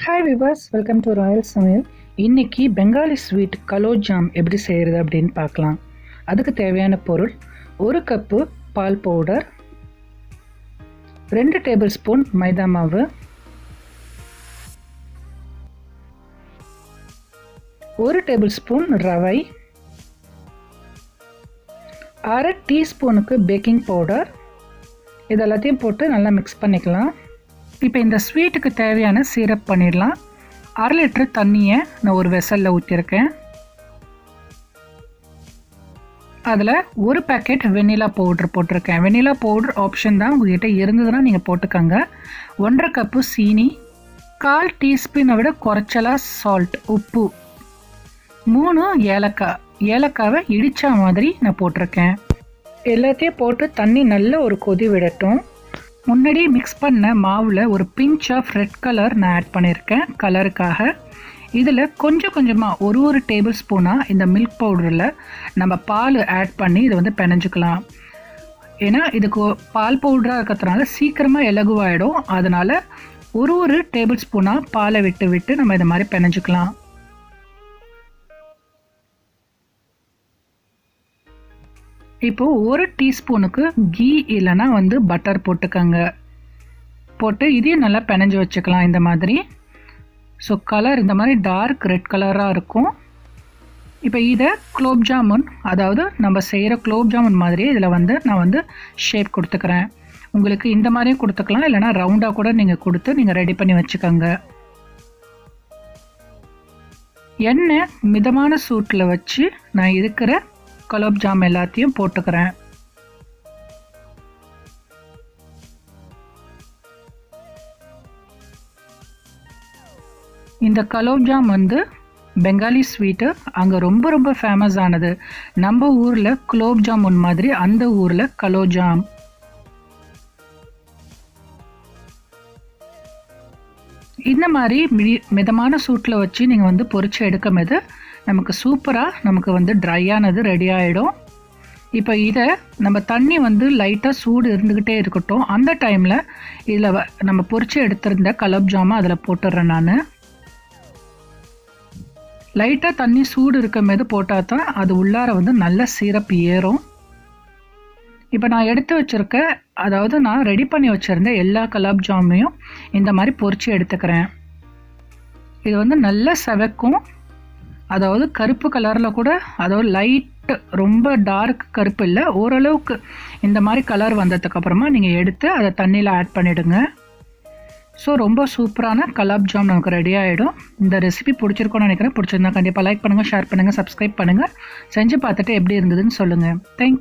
Hi viewers, welcome to Royal Samail. இன்னைக்கு Bengali sweet கலோஜாம் எப்படி செய்கிறது அப்படின்னு பார்க்கலாம். அதுக்கு தேவையான பொருள் 1 கப்பு பால் பவுடர், 2 டேபிள் ஸ்பூன் மைதா மாவு, 1 டேபிள் ஸ்பூன் ரவை, 1/2 டீஸ்பூனுக்கு பேக்கிங் பவுடர். இதெல்லாத்தையும் போட்டு நல்லா மிக்ஸ் பண்ணிக்கலாம். இப்போ இந்த ஸ்வீட்டுக்கு தேவையான சிரப் பண்ணிடலாம். 1/2 லிட்டர் தண்ணியை நான் ஒரு வெசலில் ஊற்றிருக்கேன். அதில் 1 பேக்கெட் வெண்ணிலா பவுட்ரு போட்டிருக்கேன். வெண்ணிலா பவுடர் ஆப்ஷன் தான், உங்கள்கிட்ட இருந்ததுன்னா நீங்கள் போட்டுக்கோங்க. 1/2 கப்பு சீனி, 1/4 டீஸ்பூனை விட குறைச்சலாக சால்ட், உப்பு, 3 ஏலக்காய். ஏலக்காவை இடித்த மாதிரி நான் போட்டிருக்கேன். எல்லாத்தையும் போட்டு தண்ணி நல்ல ஒரு கொதி விடட்டும். முன்னாடி மிக்ஸ் பண்ண மாவில் ஒரு பிஞ்ச் ஆஃப் ரெட் கலர் நான் ஆட் பண்ணியிருக்கேன் கலருக்காக. இதில் கொஞ்சம் கொஞ்சமாக ஒரு டேபிள் ஸ்பூனாக இந்த மில்க் பவுடரில் நம்ம பால் ஆட் பண்ணி இதை பிணைஞ்சிக்கலாம். ஏன்னா இதுக்கு பால் பவுடராக இருக்கிறதுனால சீக்கிரமாக இலகுவாயிடும். அதனால் ஒரு டேபிள் ஸ்பூனாக பாலை விட்டு விட்டு நம்ம இதை மாதிரி பிணைஞ்சிக்கலாம். இப்போது 1 டீஸ்பூனுக்கு கீ இல்லைன்னா பட்டர் போட்டுக்கோங்க. போட்டு இதையும் நல்லா பிணைஞ்சு வச்சுக்கலாம் இந்த மாதிரி. ஸோ கலர் இந்த மாதிரி டார்க் ரெட் கலராக இருக்கும். இப்போ இதை குலோப்ஜாமுன், அதாவது நம்ம செய்கிற குலோப்ஜாமுன் மாதிரியே இதில் நான் ஷேப் கொடுத்துக்கிறேன். உங்களுக்கு இந்த மாதிரியும் கொடுத்துக்கலாம், இல்லைனா ரவுண்டாக கூட நீங்கள் கொடுத்து நீங்கள் ரெடி பண்ணி வச்சுக்கோங்க. எண்ணெய் மிதமான சூட்டில் வச்சு நான் இருக்கிற கலோப்ஜாம் எல்லாத்தையும் போட்டுக்கிறேன். இந்த கலோப்ஜாம் பெங்காலி ஸ்வீட்டு அங்கே ரொம்ப ஃபேமஸ் ஆனது. நம்ம ஊரில் குலோப்ஜாமுன் மாதிரி அந்த ஊரில் கலோஜாம். இந்த மாதிரி மிதமான சூட்டில் வச்சு நீங்கள் பொரிச்சு எடுக்கும் போது நமக்கு சூப்பராக நமக்கு ட்ரையானது ரெடி ஆகிடும். இப்போ இதை நம்ம தண்ணி லைட்டாக சூடு இருந்துக்கிட்டே இருக்கட்டும். அந்த டைமில் இதில் நம்ம பொரிச்சு எடுத்திருந்த கலோப்ஜாமை அதில் போட்டுடுறேன். நான் லைட்டாக தண்ணி சூடு இருக்கும் போது போட்டால் தான் அது உள்ளார நல்ல சிரப் ஏறும். இப்போ நான் எடுத்து வச்சுருக்க, அதாவது நான் ரெடி பண்ணி வச்சுருந்த எல்லா கலோப்ஜாமையும் இந்த மாதிரி பொரிச்சு எடுத்துக்கிறேன். இது நல்லா செவக்கும். அதாவது கருப்பு கலரில் கூட, அதாவது லைட் ரொம்ப டார்க் கருப்பு இல்லை, ஓரளவுக்கு இந்த மாதிரி கலர் வந்ததுக்கப்புறமா நீங்கள் எடுத்து அதை தண்ணியில் ஆட் பண்ணிவிடுங்க. ஸோ ரொம்ப சூப்பரான கலோப்ஜாம் நமக்கு ரெடி ஆகிடும். இந்த ரெசிபி பிடிச்சிருக்கோன்னு நினைக்கிறேன். பிடிச்சிருந்தா கண்டிப்பாக லைக் பண்ணுங்கள், ஷேர் பண்ணுங்கள், சப்ஸ்கிரைப் பண்ணுங்கள். செஞ்சு பார்த்துட்டு எப்படி இருந்ததுன்னு சொல்லுங்கள். தேங்க்யூ.